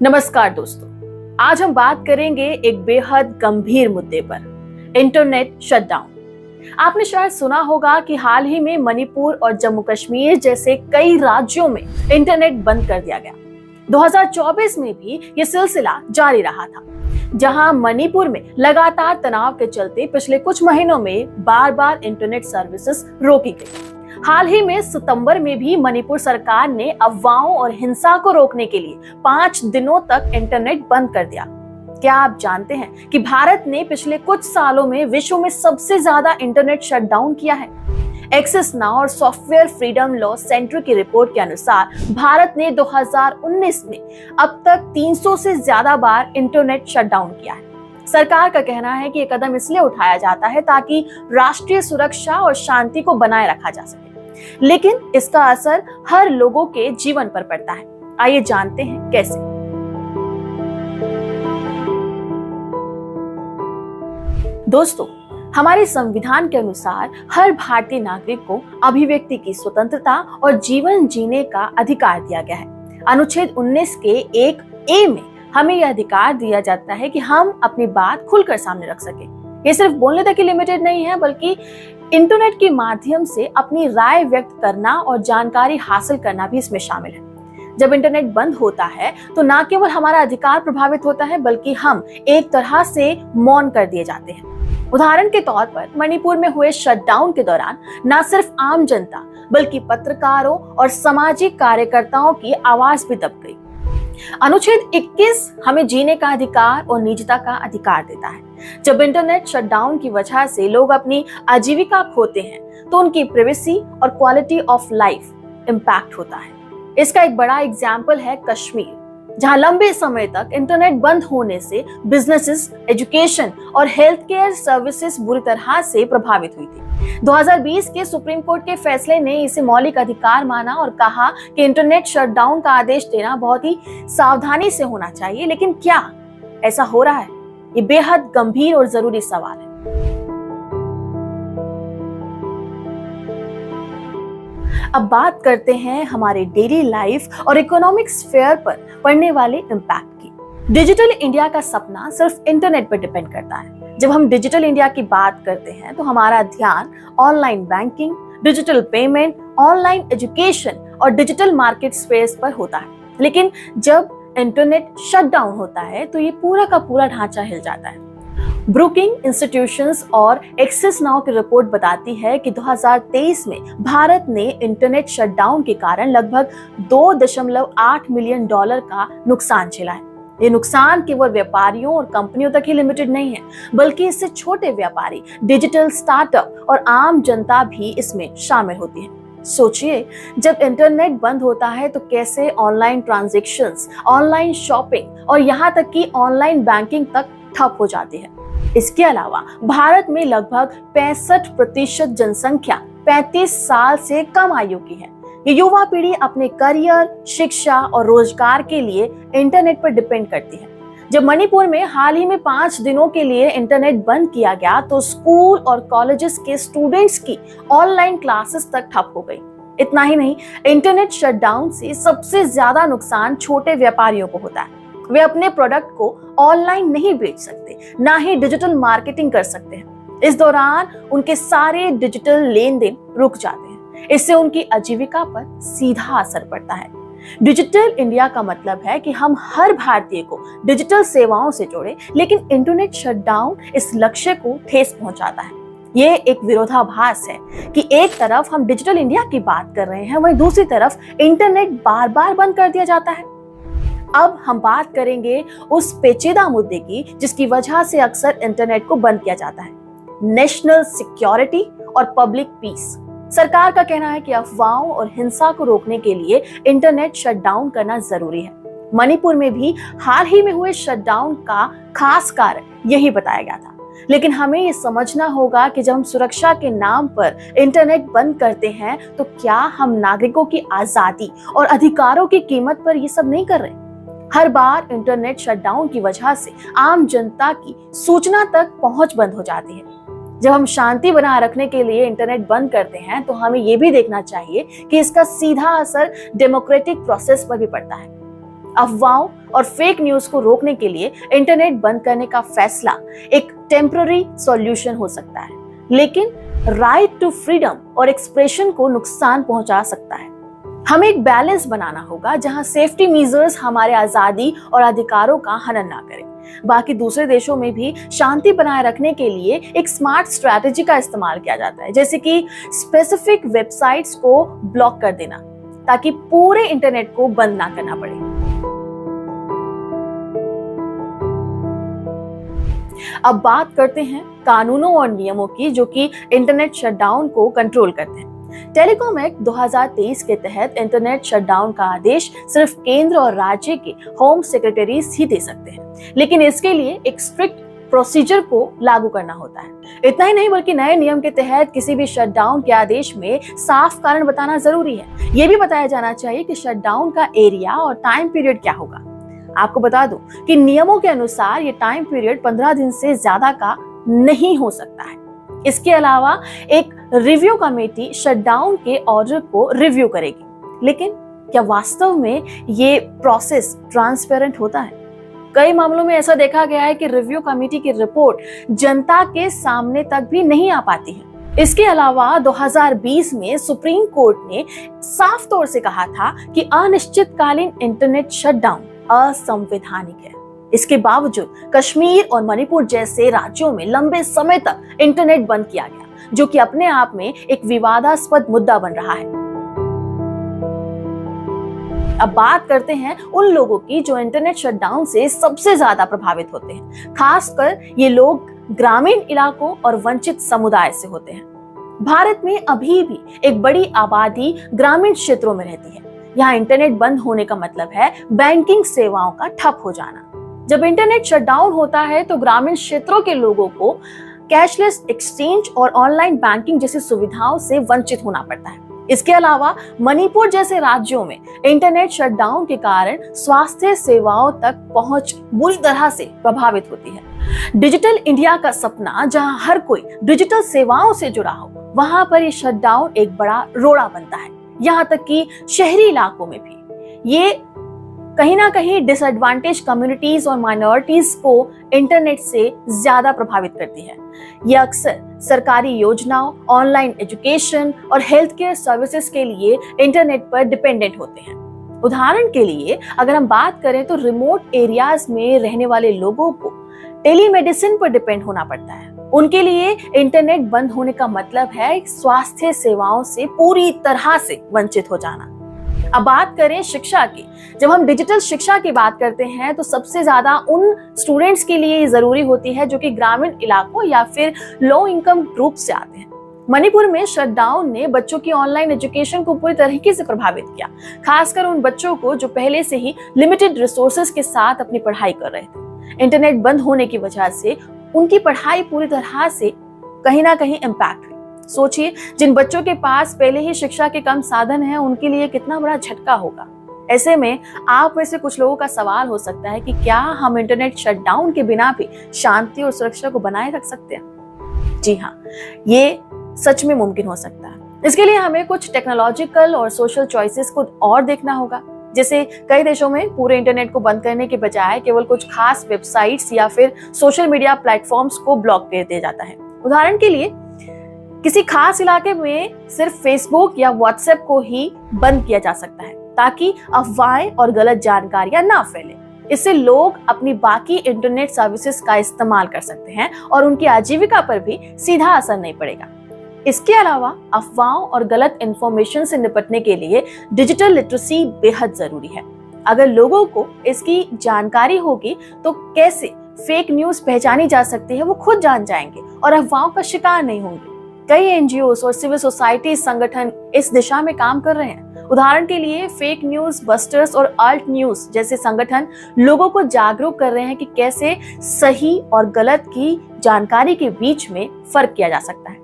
नमस्कार दोस्तों, आज हम बात करेंगे एक बेहद गंभीर मुद्दे पर, इंटरनेट शटडाउन। आपने शायद सुना होगा कि हाल ही में मणिपुर और जम्मू कश्मीर जैसे कई राज्यों में इंटरनेट बंद कर दिया गया। 2024 में भी ये सिलसिला जारी रहा था, जहां मणिपुर में लगातार तनाव के चलते पिछले कुछ महीनों में बार बार इंटरनेट सर्विसेज रोकी गई। हाल ही में सितंबर में भी मणिपुर सरकार ने अफवाहों और हिंसा को रोकने के लिए 5 दिनों तक इंटरनेट बंद कर दिया। क्या आप जानते हैं कि भारत ने पिछले कुछ सालों में विश्व में सबसे ज्यादा इंटरनेट शटडाउन किया है? एक्सेस नाउ और सॉफ्टवेयर फ्रीडम लॉ सेंटर की रिपोर्ट के अनुसार भारत ने 2019 में अब तक 300 से ज्यादा बार इंटरनेट शटडाउन किया है। सरकार का कहना है कि ये कदम इसलिए उठाया जाता है ताकि राष्ट्रीय सुरक्षा और शांति को बनाए रखा जा सके, लेकिन इसका असर हर लोगों के जीवन पर पड़ता है। आइए जानते हैं कैसे। दोस्तों, हमारे संविधान के अनुसार हर भारतीय नागरिक को अभिव्यक्ति की स्वतंत्रता और जीवन जीने का अधिकार दिया गया है। अनुच्छेद 19 के 1A में हमें यह अधिकार दिया जाता है कि हम अपनी बात खुलकर सामने रख सके। ये सिर्फ बोलने तक ही लिमिटेड नहीं है, बल्कि इंटरनेट के माध्यम से अपनी राय व्यक्त करना और जानकारी हासिल करना भी इसमें शामिल है। जब इंटरनेट बंद होता है तो न केवल हमारा अधिकार प्रभावित होता है, बल्कि हम एक तरह से मौन कर दिए जाते हैं। उदाहरण के तौर पर मणिपुर में हुए शटडाउन के दौरान न सिर्फ आम जनता बल्कि पत्रकारों और सामाजिक कार्यकर्ताओं की आवाज भी दब गई। अनुच्छेद 21 हमें जीने का अधिकार और निजता का अधिकार देता है। जब इंटरनेट शटडाउन की वजह से लोग अपनी आजीविका खोते हैं तो उनकी प्राइवेसी और क्वालिटी ऑफ लाइफ इंपैक्ट होता है। इसका एक बड़ा एग्जाम्पल है कश्मीर, जहां लंबे समय तक इंटरनेट बंद होने से बिजनेसेस, एजुकेशन और हेल्थ केयर सर्विसेज बुरी तरह से प्रभावित हुई थी। 2020 के सुप्रीम कोर्ट के फैसले ने इसे मौलिक अधिकार माना और कहा कि इंटरनेट शटडाउन का आदेश देना बहुत ही सावधानी से होना चाहिए। लेकिन क्या ऐसा हो रहा है? ये बेहद गंभीर और जरूरी सवाल है। अब बात करते हैं हमारे डेली लाइफ और इकोनॉमिक स्फीयर पर पड़ने वाले इम्पैक्ट की। डिजिटल इंडिया का सपना सिर्फ इंटरनेट पर डिपेंड करता है। जब हम डिजिटल इंडिया की बात करते हैं तो हमारा ध्यान online banking, digital payment, online education और डिजिटल मार्केट स्पेस पर होता है। लेकिन जब इंटरनेट शटडाउन होता है तो ये पूरा का पूरा ढांचा हिल जाता है। ब्रुकिंग इंस्टीट्यूशंस और एक्सेस नाउ की रिपोर्ट बताती है कि 2023 में भारत ने इंटरनेट शटडाउन के कारण लगभग $2.8 मिलियन का नुकसान झेला है। ये नुकसान केवल व्यापारियों और कंपनियों तक ही लिमिटेड नहीं है, बल्कि इससे छोटे व्यापारी, डिजिटल स्टार्टअप और आम जनता भी इसमें शामिल होती है। सोचिए, जब इंटरनेट बंद होता है तो कैसे ऑनलाइन ट्रांजैक्शंस, ऑनलाइन शॉपिंग और यहाँ तक कि ऑनलाइन बैंकिंग तक ठप हो जाती है। इसके अलावा भारत में लगभग 65% जनसंख्या 35 साल से कम आयु की है। ये युवा पीढ़ी अपने करियर, शिक्षा और रोजगार के लिए इंटरनेट पर डिपेंड करती है। जब मणिपुर में हाल ही में 5 दिनों के लिए इंटरनेट बंद किया गया तो स्कूल और कॉलेजेस के स्टूडेंट्स की ऑनलाइन क्लासेस तक ठप हो गई। इतना ही नहीं, इंटरनेट शटडाउन से सबसे ज्यादा नुकसान छोटे व्यापारियों को होता है। वे अपने प्रोडक्ट को ऑनलाइन नहीं बेच सकते, ना ही डिजिटल मार्केटिंग कर सकते हैं। इस दौरान उनके सारे डिजिटल लेन देन रुक जाते हैं। इससे उनकी आजीविका पर सीधा असर पड़ता है। डिजिटल इंडिया का मतलब है कि हम हर भारतीय को डिजिटल सेवाओं से जोड़े, लेकिन इंटरनेट शटडाउन इस लक्ष्य को ठेस पहुंचाता है। ये एक विरोधाभास है कि एक तरफ हम डिजिटल इंडिया की बात कर रहे हैं, वहीं दूसरी तरफ इंटरनेट बार बार बंद कर दिया जाता है। अब हम बात करेंगे उस पेचीदा मुद्दे की जिसकी वजह से अक्सर इंटरनेट को बंद किया जाता है, नेशनल सिक्योरिटी और पब्लिक पीस। सरकार का कहना है कि अफवाहों और हिंसा को रोकने के लिए इंटरनेट शटडाउन करना जरूरी है। मणिपुर में भी हाल ही में हुए शटडाउन का खास कारण यही बताया गया था। लेकिन हमें ये समझना होगा कि जब हम सुरक्षा के नाम पर इंटरनेट बंद करते हैं तो क्या हम नागरिकों की आजादी और अधिकारों की कीमत पर ये सब नहीं कर रहे? हर बार इंटरनेट शटडाउन की वजह से आम जनता की सूचना तक पहुंच बंद हो जाती है। जब हम शांति बनाए रखने के लिए इंटरनेट बंद करते हैं तो हमें यह भी देखना चाहिए कि इसका सीधा असर डेमोक्रेटिक प्रोसेस पर भी पड़ता है। अफवाहों और फेक न्यूज को रोकने के लिए इंटरनेट बंद करने का फैसला एक टेम्पररी सॉल्यूशन हो सकता है, लेकिन राइट टू फ्रीडम और एक्सप्रेशन को नुकसान पहुंचा सकता है। हमें एक बैलेंस बनाना होगा जहां सेफ्टी मेजर्स हमारे आजादी और अधिकारों का हनन ना करें। बाकी दूसरे देशों में भी शांति बनाए रखने के लिए एक स्मार्ट स्ट्रैटेजी का इस्तेमाल किया जाता है, जैसे कि स्पेसिफिक वेबसाइट्स को ब्लॉक कर देना ताकि पूरे इंटरनेट को बंद ना करना पड़े। अब बात करते हैं कानूनों और नियमों की जो कि इंटरनेट शटडाउन को कंट्रोल करते हैं। टेलीकॉम एक्ट 2023 के तहत इंटरनेट शटडाउन का आदेश सिर्फ केंद्र और राज्य के होम सेक्रेटरीज ही दे सकते हैं, लेकिन इसके लिए एक स्ट्रिक्ट प्रोसीजर को लागू करना होता है। इतना ही नहीं बल्कि नए नियम के तहत किसी भी शटडाउन के आदेश में साफ कारण बताना जरूरी है। यह भी बताया जाना चाहिए कि शटडाउन का एरिया और टाइम पीरियड क्या होगा। आपको बता दूं कि नियमों के अनुसार ये टाइम पीरियड 15 दिन से ज्यादा का नहीं हो सकता है। इसके अलावा एक रिव्यू कमेटी शटडाउन के ऑर्डर को रिव्यू करेगी, लेकिन क्या वास्तव में ये प्रोसेस ट्रांसपेरेंट होता है? कई मामलों में ऐसा देखा गया है कि रिव्यू कमेटी की रिपोर्ट जनता के सामने तक भी नहीं आ पाती है। इसके अलावा 2020 में सुप्रीम कोर्ट ने साफ तौर से कहा था कि अनिश्चितकालीन इंटरनेट शटडाउन असंवैधानिक है। इसके बावजूद कश्मीर और मणिपुर जैसे राज्यों में लंबे समय तक इंटरनेट बंद किया गया, जो कि अपने आप में एक विवादास्पद मुद्दा बन रहा है। अब बात करते हैं उन लोगों की जो इंटरनेट शटडाउन से सबसे ज्यादा प्रभावित होते हैं। खासकर ये लोग ग्रामीण इलाकों और वंचित समुदाय से होते हैं। भारत में अभी भी एक बड़ी आबादी ग्रामीण क्षेत्रों में रहती है। यहाँ इंटरनेट बंद होने का मतलब है बैंकिंग सेवाओं का ठप हो जाना। जब इंटरनेट शटडाउन होता है तो ग्रामीण क्षेत्रों के लोगों को कैशलेस एक्सचेंज और ऑनलाइन बैंकिंग जैसी सुविधाओं से वंचित होना पड़ता है। इसके अलावा मणिपुर जैसे राज्यों में इंटरनेट शटडाउन के कारण स्वास्थ्य सेवाओं तक पहुंच बुरी तरह से प्रभावित होती है। डिजिटल इंडिया का सपना जहां हर कोई डिजिटल सेवाओं से जुड़ा हो, वहां पर ये शटडाउन एक बड़ा रोड़ा बनता है। यहाँ तक कि शहरी इलाकों में भी ये कहीं ना कहीं डिसएडवांटेज कम्युनिटीज और माइनॉरिटीज को इंटरनेट से ज्यादा प्रभावित करती है। ये अक्सर सरकारी योजनाओं, ऑनलाइन एजुकेशन और हेल्थ केयर सर्विसेज के लिए इंटरनेट पर डिपेंडेंट होते हैं। उदाहरण के लिए अगर हम बात करें तो रिमोट एरियाज में रहने वाले लोगों को टेलीमेडिसिन पर डिपेंड होना पड़ता है। उनके लिए इंटरनेट बंद होने का मतलब है स्वास्थ्य सेवाओं से पूरी तरह से वंचित हो जाना। अब बात करें शिक्षा की। जब हम डिजिटल शिक्षा की बात करते हैं तो सबसे ज्यादा उन स्टूडेंट्स के लिए जरूरी होती है जो कि ग्रामीण इलाकों या फिर लो इनकम ग्रुप से आते हैं। मणिपुर में शटडाउन ने बच्चों की ऑनलाइन एजुकेशन को पूरी तरीके से प्रभावित किया, खासकर उन बच्चों को जो पहले से ही लिमिटेड रिसोर्सेज के साथ अपनी पढ़ाई कर रहे थे। इंटरनेट बंद होने की वजह से उनकी पढ़ाई पूरी तरह से कहीं ना कहीं इम्पैक्ट हुई। सोचिए, जिन बच्चों के पास पहले ही शिक्षा के कम साधन हैं, उनके लिए कितना बड़ा झटका होगा। ऐसे में आप में से कुछ लोगों का सवाल हो सकता है कि क्या हम इंटरनेट शटडाउन के बिना भी शांति और सुरक्षा को बनाए रख सकते हैं? जी हाँ, ये सच में मुमकिन हो सकता है। इसके लिए हमें कुछ टेक्नोलॉजिकल और सोशल चॉइसेस को और देखना होगा। जैसे कई देशों में पूरे इंटरनेट को बंद करने के बजाय केवल कुछ खास वेबसाइट्स या फिर सोशल मीडिया प्लेटफॉर्म्स को ब्लॉक कर दिया जाता है। उदाहरण के लिए किसी खास इलाके में सिर्फ फेसबुक या व्हाट्सएप को ही बंद किया जा सकता है ताकि अफवाहें और गलत जानकारियां ना फैले। इससे लोग अपनी बाकी इंटरनेट सर्विसेज का इस्तेमाल कर सकते हैं और उनकी आजीविका पर भी सीधा असर नहीं पड़ेगा। इसके अलावा अफवाहों और गलत इंफॉर्मेशन से निपटने के लिए डिजिटल लिटरेसी बेहद जरूरी है। अगर लोगों को इसकी जानकारी होगी तो कैसे फेक न्यूज पहचानी जा सकती है वो खुद जान जाएंगे और अफवाहों का शिकार नहीं होंगे। कई एनजीओस और सिविल सोसाइटी संगठन इस दिशा में काम कर रहे हैं। उदाहरण के लिए फेक न्यूज बस्टर्स और अल्ट न्यूज जैसे संगठन लोगों को जागरूक कर रहे हैं कि कैसे सही और गलत की जानकारी के बीच में फर्क किया जा सकता है।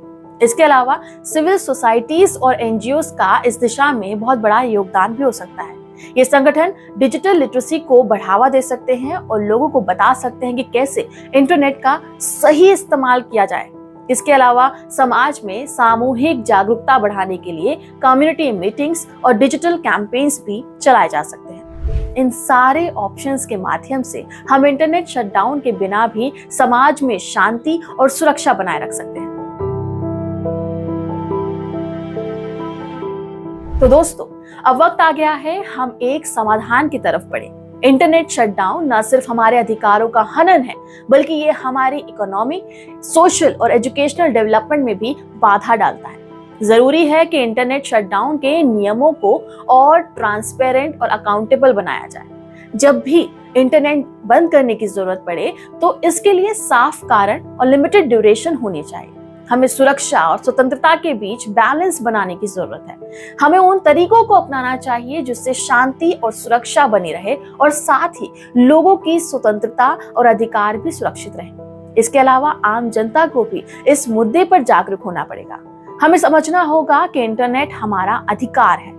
इसके अलावा सिविल सोसाइटीज और एनजीओस का इस दिशा में बहुत बड़ा योगदान भी हो सकता है। ये संगठन डिजिटल लिटरेसी को बढ़ावा दे सकते हैं और लोगों को बता सकते हैं कि कैसे इंटरनेट का सही इस्तेमाल किया जाए। इसके अलावा समाज में सामूहिक जागरूकता बढ़ाने के लिए कम्युनिटी मीटिंग्स और डिजिटल कैंपेन्स भी चलाए जा सकते हैं। इन सारे ऑप्शंस के माध्यम से हम इंटरनेट शटडाउन के बिना भी समाज में शांति और सुरक्षा बनाए रख सकते हैं। तो दोस्तों, अब वक्त आ गया है हम एक समाधान की तरफ बढ़े। इंटरनेट शटडाउन न सिर्फ हमारे अधिकारों का हनन है, बल्कि ये हमारी इकोनॉमी, सोशल और एजुकेशनल डेवलपमेंट में भी बाधा डालता है। जरूरी है कि इंटरनेट शटडाउन के नियमों को और ट्रांसपेरेंट और अकाउंटेबल बनाया जाए। जब भी इंटरनेट बंद करने की जरूरत पड़े तो इसके लिए साफ कारण और लिमिटेड ड्यूरेशन होनी चाहिए। हमें सुरक्षा और स्वतंत्रता के बीच बैलेंस बनाने की जरूरत है। हमें उन तरीकों को अपनाना चाहिए जिससे शांति और सुरक्षा बनी रहे और साथ ही लोगों की स्वतंत्रता और अधिकार भी सुरक्षित रहे। इसके अलावा आम जनता को भी इस मुद्दे पर जागरूक होना पड़ेगा। हमें समझना होगा कि इंटरनेट हमारा अधिकार है।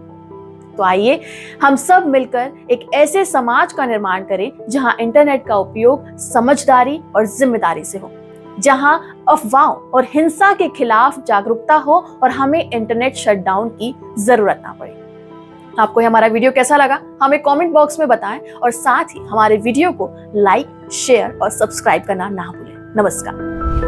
तो आइए हम सब मिलकर एक ऐसे समाज का निर्माण करें जहां इंटरनेट का उपयोग समझदारी और जिम्मेदारी से हो, जहां अफवाहों और हिंसा के खिलाफ जागरूकता हो और हमें इंटरनेट शटडाउन की जरूरत ना पड़े। आपको हमारा वीडियो कैसा लगा हमें कमेंट बॉक्स में बताएं और साथ ही हमारे वीडियो को लाइक, शेयर और सब्सक्राइब करना ना भूलें। नमस्कार।